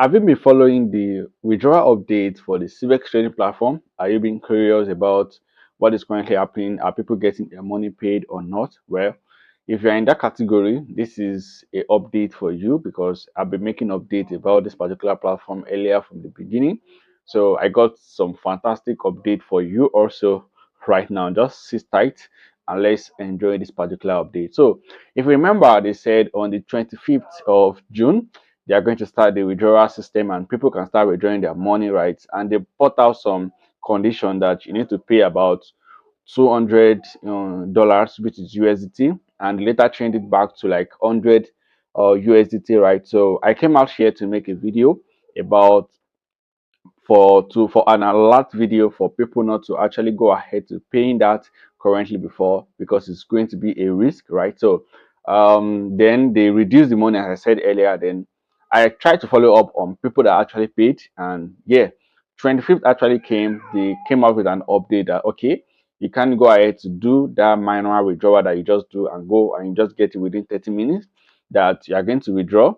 Have you been following the withdrawal updates for the CBEX trading platform? Are you being curious about what is currently happening? Are people getting their money paid or not? Well, if you're in that category, this is a update for you because I've been making updates about this particular platform earlier from the beginning. So I got some fantastic update for you also right now. Just sit tight and let's enjoy this particular update. So if you remember, they said on the 25th of June, they are going to start the withdrawal system and people can start withdrawing their money, right? And they put out some condition that you need to pay about $200, which is USDT, and later change it back to like 100 USDT, right? So I came out here to make a video about for an alert video for people not to actually go ahead to paying that currently before, because it's going to be a risk, right? So then they reduce the money, as I said earlier. Then I tried to follow up on people that actually paid, and yeah, 25th actually came. They came out with an update that okay, you can go ahead to do that manual withdrawal that you just do and go and you just get it within 30 minutes that you are going to withdraw.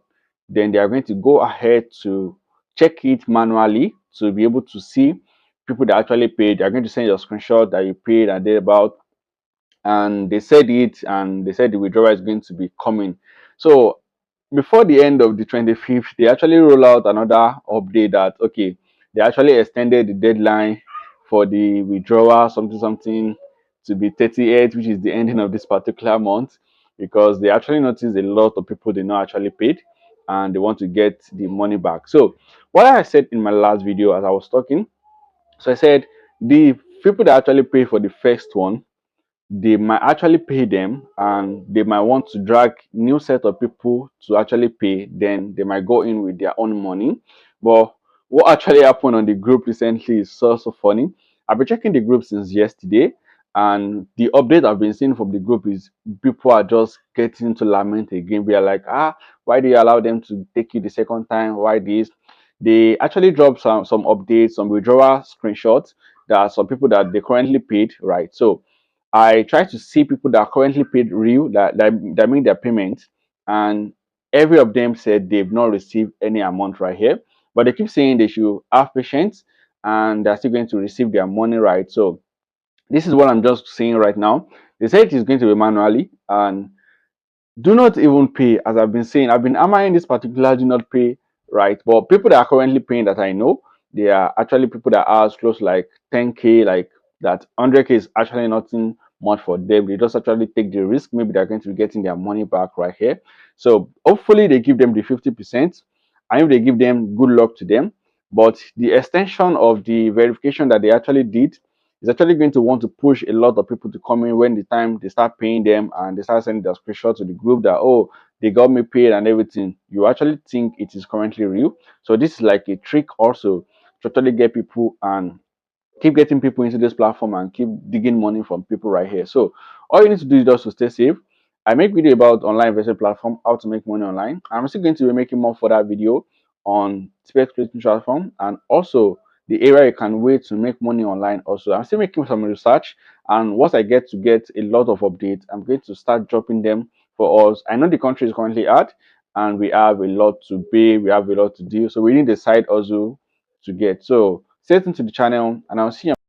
Then they are going to go ahead to check it manually to be able to see people that actually paid. They're going to send your screenshot that you paid and they about, and they said it, and they said the withdrawal is going to be coming. So before the end of the 25th, they actually roll out another update that okay, they actually extended the deadline for the withdrawal something something to be 38th, which is the ending of this particular month, because they actually noticed a lot of people did not actually paid and they want to get the money back. So what I said in my last video as I was talking, so I said the people that actually pay for the first one, they might actually pay them and they might want to drag new set of people to actually pay, then they might go in with their own money. But what actually happened on the group recently is so funny. I've been checking the group since yesterday, and the update I've been seeing from the group is people are just getting to lament again. We are like, why do you allow them to take you the second time? Why this? They actually dropped some updates, some withdrawal screenshots that are some people that they currently paid, right? So I try to see people that currently paid real, that made their payment, and every of them said they've not received any amount right here. But they keep saying they should have patience and they're still going to receive their money, right? So this is what I'm just seeing right now. They said it is going to be manually, and do not even pay. As I've been saying, I've been hammering this particular do not pay, right? But people that are currently paying that I know, they are actually people that are as close like 10K, like that 100K is actually nothing much for them. They just actually take the risk. Maybe they're going to be getting their money back right here. So hopefully they give them the 50%. And if they give them, good luck to them. But the extension of the verification that they actually did is actually going to want to push a lot of people to come in when the time they start paying them and they start sending their screenshot to the group that oh, they got me paid and everything. You actually think it is currently real. So this is like a trick also to actually get people and keep getting people into this platform and keep digging money from people right here. So all you need to do is just to stay safe. I make video about online investment platform, how to make money online. I'm still going to be making more for that video on CBEX trading platform, and also the area you can wait to make money online. Also, I'm still making some research, and once I get a lot of updates, I'm going to start dropping them for us. I know the country is currently hard, and we have a lot to pay, we have a lot to do, so we need a side also to get. So stay tuned to the channel, and I'll see you